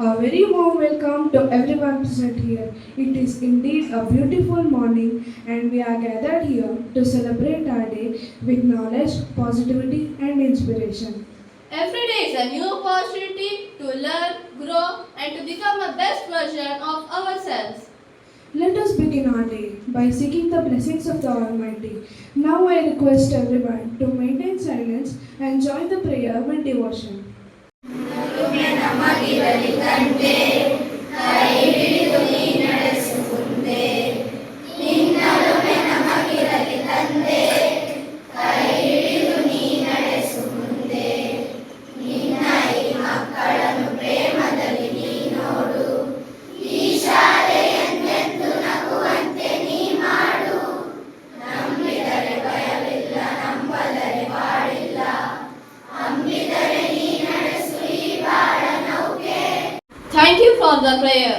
A very warm welcome to everyone present here. It is indeed a beautiful morning, and we are gathered here to celebrate our day with knowledge, positivity, and inspiration. Every day is a new opportunity to learn, grow, and to become a best version of ourselves. Let us begin our day by seeking the blessings of the Almighty. Now I request everyone to maintain silence and join the prayer with devotion. Thank you for the prayer.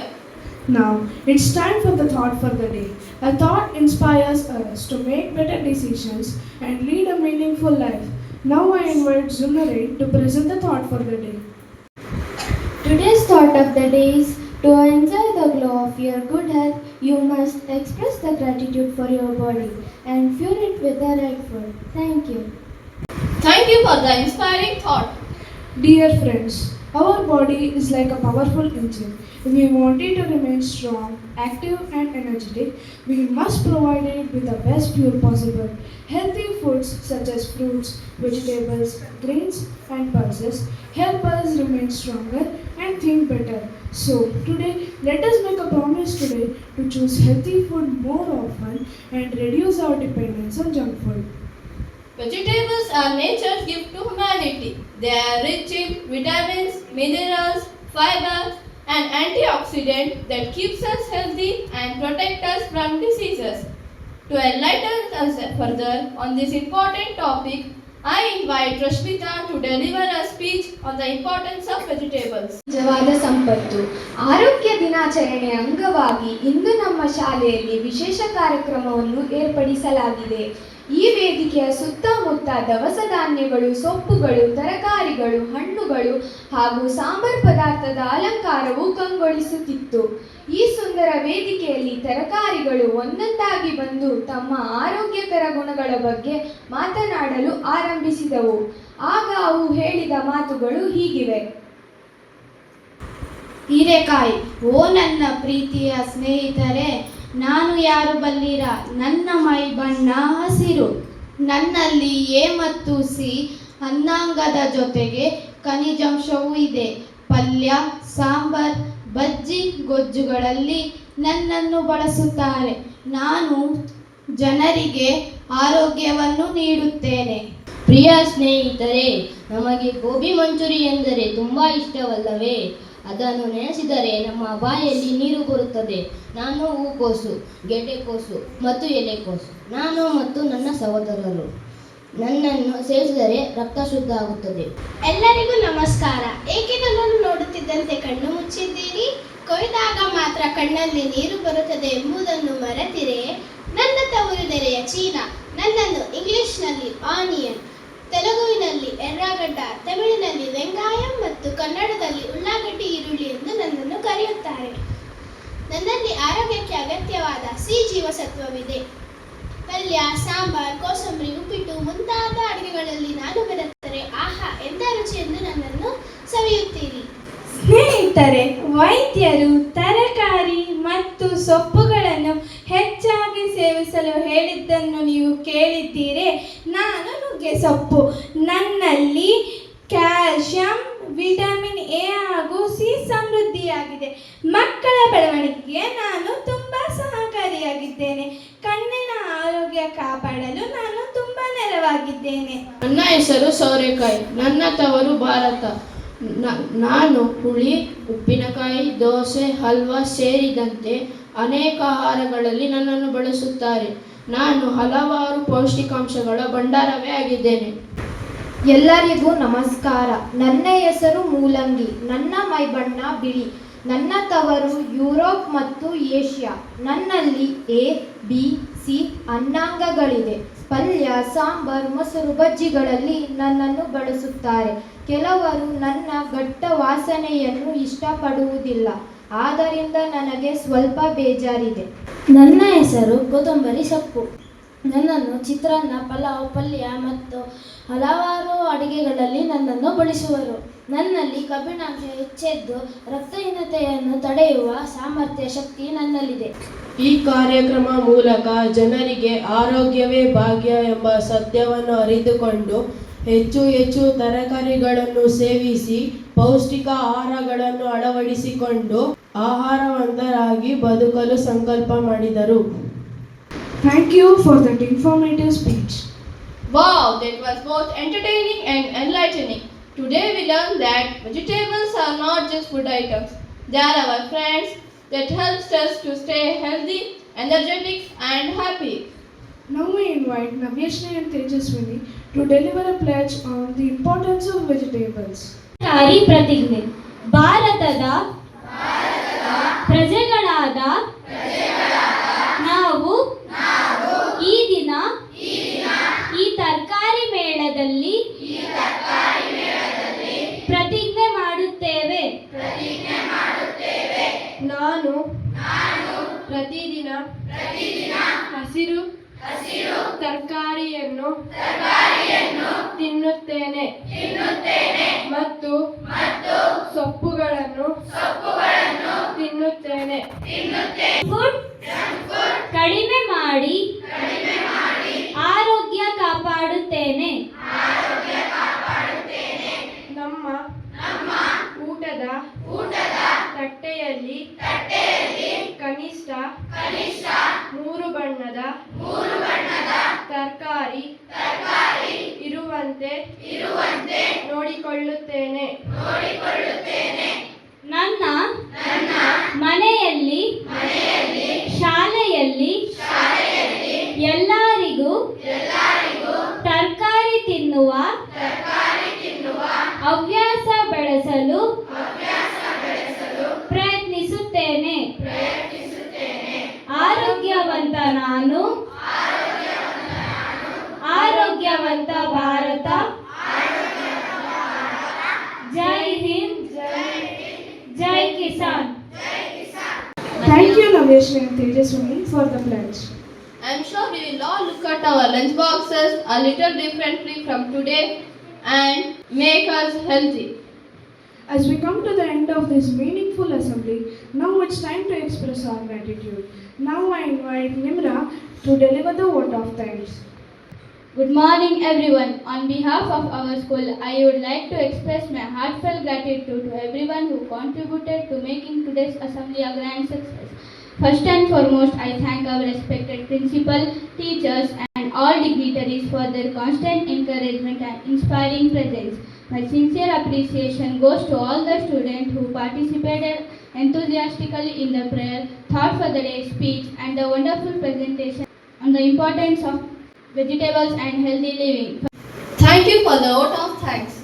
Now, it's time for the thought for the day. A thought inspires us to make better decisions and lead a meaningful life. Now I invite Zunare to present the thought for the day. Today's thought of the day is to enjoy the glow of your good health, you must express the gratitude for your body and fuel it with the right food. Thank you. Thank you for the inspiring thought. Dear friends, our body is like a powerful engine. If we want it to remain strong, active, and energetic, we must provide it with the best fuel possible. Healthy foods such as fruits, vegetables, grains, and pulses help us remain stronger and think better. So, today, let us make a promise today to choose healthy food more often and reduce our dependence on junk food. Vegetables are nature's gift to humanity. They are rich in vitamins, minerals, fiber, and antioxidants that keeps us healthy and protect us from diseases. To enlighten us further on this important topic, I invite Rashmita to deliver a speech on the importance of vegetables. ನಿಜವಾದ ಸಂಪತ್ತು ಆರೋಗ್ಯ ದಿನಾಚರಣೆಯ ಅಂಗವಾಗಿ ಇಂದು ನಮ್ಮ ಶಾಲೆಯಲ್ಲಿ ವಿಶೇಷ ಕಾರ್ಯಕ್ರಮವನ್ನು ಏರ್ಪಡಿಸಲಾಗಿದೆ. ಈ ವೇದಿಕೆಯ ಸುತ್ತಮುತ್ತ ದವಸ ಧಾನ್ಯಗಳು, ಸೊಪ್ಪುಗಳು, ತರಕಾರಿಗಳು, ಹಣ್ಣುಗಳು ಹಾಗೂ ಸಾಂಬಾರ್ ಪದಾರ್ಥದ ಅಲಂಕಾರವು ಕಂಗೊಳಿಸುತ್ತಿತ್ತು. ಈ ಸುಂದರ ವೇದಿಕೆಯಲ್ಲಿ ತರಕಾರಿಗಳು ಒಂದೊಂದಾಗಿ ಬಂದು ತಮ್ಮ ಆರೋಗ್ಯಕರ ಗುಣಗಳ ಬಗ್ಗೆ ಮಾತನಾಡಲು ಆರಂಭಿಸಿದವು. ಆಗ ಅವು ಹೇಳಿದ ಮಾತುಗಳು ಹೀಗಿವೆ. ಹೀರೆಕಾಯಿ, ಓ ನನ್ನ ಪ್ರೀತಿಯ ಸ್ನೇಹಿತರೆ, ನಾನು ಯಾರು ಬಲ್ಲಿರ, ನನ್ನ ಮೈ ಬಣ್ಣ ಹಸಿರು, ನನ್ನಲ್ಲಿ ಎ ಮತ್ತು ಸಿ ಅನ್ನಾಂಗದ ಜೊತೆಗೆ ಖನಿಜಾಂಶವೂ ಇದೆ. ಪಲ್ಯ, ಸಾಂಬಾರ್, ಬಜ್ಜಿ, ಗೊಜ್ಜುಗಳಲ್ಲಿ ನನ್ನನ್ನು ಬಳಸುತ್ತಾರೆ. ನಾನು ಜನರಿಗೆ ಆರೋಗ್ಯವನ್ನು ನೀಡುತ್ತೇನೆ. ಪ್ರಿಯ ಸ್ನೇಹಿತರೆ, ನಮಗೆ ಗೋಬಿ ಮಂಚೂರಿ ಎಂದರೆ ತುಂಬ ಇಷ್ಟವಲ್ಲವೇ? ಅದನ್ನು ನೆನೆಸಿದರೆ ನಮ್ಮ ಬಾಯಲ್ಲಿ ನೀರು ಬರುತ್ತದೆ. ನಾನು ಹೂಕೋಸು, ಗೆಡ್ಡೆಕೋಸು ಮತ್ತು ಎಲೆಕೋಸು. ನಾನು ಮತ್ತು ನನ್ನ ಸಹೋದರರು ನನ್ನನ್ನು ಸೇರಿಸಿದರೆ ರಕ್ತ ಶುದ್ಧ ಆಗುತ್ತದೆ. ಎಲ್ಲರಿಗೂ ನಮಸ್ಕಾರ. ಏಕೆ ನನ್ನನ್ನು ನೋಡುತ್ತಿದ್ದಂತೆ ಕಣ್ಣು ಮುಚ್ಚಿದ್ದೀರಿ? ಕೊಯ್ದಾಗ ಮಾತ್ರ ಕಣ್ಣಲ್ಲಿ ನೀರು ಬರುತ್ತದೆ ಎಂಬುದನ್ನು ಮರೆತಿರೆ? ನನ್ನ ತವರು ನೆರೆಯ ಚೀನಾ ನನ್ನನ್ನು ಇಂಗ್ಲಿಷ್ನಲ್ಲಿ ಆನಿಯನ್, ತೆಲುಗುವಿನಲ್ಲಿ ಎರ್ರಗಡ್ಡ, ತಮಿಳಿನಲ್ಲಿ ವೆಂಗಾಯಂ ಮತ್ತು ಕನ್ನಡದಲ್ಲಿ ಉಳ್ಳಾಗಡ್ಡಿ ಈರುಳ್ಳಿ ಎಂದು ನನ್ನನ್ನು ಕರೆಯುತ್ತಾರೆ. ನನ್ನಲ್ಲಿ ಆರೋಗ್ಯಕ್ಕೆ ಅಗತ್ಯವಾದ ಸಿ ಜೀವಸತ್ವವಿದೆ. ಪಲ್ಯ, ಸಾಂಬಾರ್, ಕೋಸಂಬರಿ, ಉಪ್ಪಿಟ್ಟು ಮುಂತಾದ ಅಡುಗೆಗಳಲ್ಲಿ ನಾನು ಬೆರೆತರೆ ಆಹಾ ಎಂಥ ರುಚಿ ಎಂದು ನನ್ನನ್ನು ಸವಿಯುತ್ತೀರಿ. ಸ್ನೇಹಿತರೆ, ವೈದ್ಯರು ತರಕಾರಿ ಮತ್ತು ಸೊಪ್ಪುಗಳನ್ನು ಹೆಚ್ಚಾಗಿ ಸೇವಿಸಲು ಹೇಳಿದ್ದನ್ನು ನೀವು ಕೇಳಿದ್ದೀರಿ. ನಾನು ನುಗ್ಗೆ ಸೊಪ್ಪು, ನನ್ನಲ್ಲಿ ಕ್ಯಾಲ್ಸಿಯಂ, ವಿಟಮಿನ್ ಎ ಹಾಗೂ ಸಿ ಸಮೃದ್ಧಿಯಾಗಿದೆ. ಮಕ್ಕಳ ಬೆಳವಣಿಗೆಗೆ ನಾನು ತುಂಬ ಸಹಕಾರಿಯಾಗಿದ್ದೇನೆ. ಕಣ್ಣಿನ ಆರೋಗ್ಯ ಕಾಪಾಡಲು ನಾನು ತುಂಬ ನೆರವಾಗಿದ್ದೇನೆ. ನನ್ನ ಹೆಸರು ಸೌರೆಕಾಯಿ, ನನ್ನ ತವರು ಭಾರತ. ನಾನು ಹುಳಿ, ಉಪ್ಪಿನಕಾಯಿ, ದೋಸೆ, ಹಲ್ವಾ ಸೇರಿದಂತೆ ಅನೇಕ ಆಹಾರಗಳಲ್ಲಿ ನನ್ನನ್ನು ಬಳಸುತ್ತಾರೆ. ನಾನು ಹಲವಾರು ಪೌಷ್ಟಿಕಾಂಶಗಳ ಭಂಡಾರವೇ ಆಗಿದ್ದೇನೆ. ಎಲ್ಲರಿಗೂ ನಮಸ್ಕಾರ. ನನ್ನ ಹೆಸರು ಮೂಲಂಗಿ. ನನ್ನ ಮೈಬಣ್ಣ ಬಿಳಿ. ನನ್ನ ತವರು ಯುರೋಪ್ ಮತ್ತು ಏಷ್ಯಾ. ನನ್ನಲ್ಲಿ ಎ, ಬಿ, ಸಿ ಅನ್ನಾಂಗಗಳಿದೆ. ಪಲ್ಯ, ಸಾಂಬಾರ್, ಮೊಸರು, ಬಜ್ಜಿಗಳಲ್ಲಿ ನನ್ನನ್ನು ಬಳಸುತ್ತಾರೆ. ಕೆಲವರು ನನ್ನ ಘಟ್ಟ ವಾಸನೆಯನ್ನು ಇಷ್ಟಪಡುವುದಿಲ್ಲ. ಆದ್ದರಿಂದ ನನಗೆ ಸ್ವಲ್ಪ ಬೇಜಾರಿದೆ. ನನ್ನ ಹೆಸರು ಕೊತ್ತಂಬರಿ ಸೊಪ್ಪು. ನನ್ನನ್ನು ಚಿತ್ರಾನ್ನ, ಪಲಾವ್, ಪಲ್ಯ ಮತ್ತು ಹಲವಾರು ಅಡುಗೆಗಳಲ್ಲಿ ನನ್ನನ್ನು ಬಳಸುವರು. ನನ್ನಲ್ಲಿ ಕಬ್ಬಿಣಾಂಶ ಹೆಚ್ಚೆದ್ದು ರಕ್ತಹೀನತೆಯನ್ನು ತಡೆಯುವ ಸಾಮರ್ಥ್ಯ ಶಕ್ತಿ ನನ್ನಲ್ಲಿದೆ. ಈ ಕಾರ್ಯಕ್ರಮ ಮೂಲಕ ಜನರಿಗೆ ಆರೋಗ್ಯವೇ ಭಾಗ್ಯ ಎಂಬ ಸತ್ಯವನ್ನು ಅರಿತುಕೊಂಡು ಹೆಚ್ಚು ಹೆಚ್ಚು ತರಕಾರಿಗಳನ್ನು ಸೇವಿಸಿ ಪೌಷ್ಟಿಕ ಆಹಾರಗಳನ್ನು ಅಳವಡಿಸಿಕೊಂಡು ಆಹಾರವಂತರಾಗಿ ಬದುಕಲು ಸಂಕಲ್ಪ ಮಾಡಿದರು. Thank you for that informative speech. Wow, that was both entertaining and enlightening. Today we learned that vegetables are not just food items. They are our friends that helps us to stay healthy, energetic and happy. Now we invite Navyashni and Tejaswini to deliver a pledge on the importance of vegetables. ಕಾರ್ಯ ಪ್ರತಿಜ್ಞೆ. ಭಾರತದ ಪ್ರಜೆಗಳಾದ ನಾವು ಈ ದಿನ ಈ ತರಕಾರಿ ಮೇಳದಲ್ಲಿ ಪ್ರತಿಜ್ಞೆ ಮಾಡುತ್ತೇವೆ. ನಾನು ಪ್ರತಿದಿನ ಹಸಿರು ತರಕಾರಿಯನ್ನು ತಿನ್ನುತ್ತೇನೆ ಮತ್ತು ಸೊಪ್ಪುಗಳನ್ನು ತಿನ್ನುತ್ತೇನೆ. ಫುಡ್ ಕಡಿಮೆ ಮಾಡಿ ಆರೋಗ್ಯ ಕಾಪಾಡುತ್ತೇನೆ. ನಮ್ಮ ಊಟದ ತಟ್ಟೆಯಲ್ಲಿ ಕನಿಷ್ಠ 3 ಬಣ್ಣದ ತರಕಾರಿ ಇರುವಂತೆ ನೋಡಿಕೊಳ್ಳುತ್ತೇನೆ. ನನ್ನ ಮನೆಯಲ್ಲಿ ಶಾಲೆಯಲ್ಲಿ ಎಲ್ಲರಿಗೂ ತರಕಾರಿ ತಿನ್ನುವ ಹವ್ಯಾಸ ಬೆಳೆಸಲು ಪ್ರಯತ್ನಿಸುತ್ತೇನೆ. ಆರೋಗ್ಯವಂತ ನಾನು, ಆರೋಗ್ಯವಂತ ಭಾರತ. ಜೈ ಹಿಂದ್, ಜೈ Kisan. Thank you, Navyashni and Tejaswini, for the pledge. I'm sure we will all look at our lunch boxes a little differently from today and make us healthy. As we come to the end of this meaningful assembly, now it's time to express our gratitude. Now I invite Nimra to deliver the vote of thanks. Good morning, everyone. On behalf of our school, I would like to express my heartfelt gratitude to everyone who contributed to making today's assembly a grand success. First and foremost, I thank our respected principal, teachers, and all dignitaries for their constant encouragement and inspiring presence. My sincere appreciation goes to all the students who participated enthusiastically in the prayer, thought for the day speech, and the wonderful presentation on the importance of vegetables and healthy living. Thank you for the vote of thanks.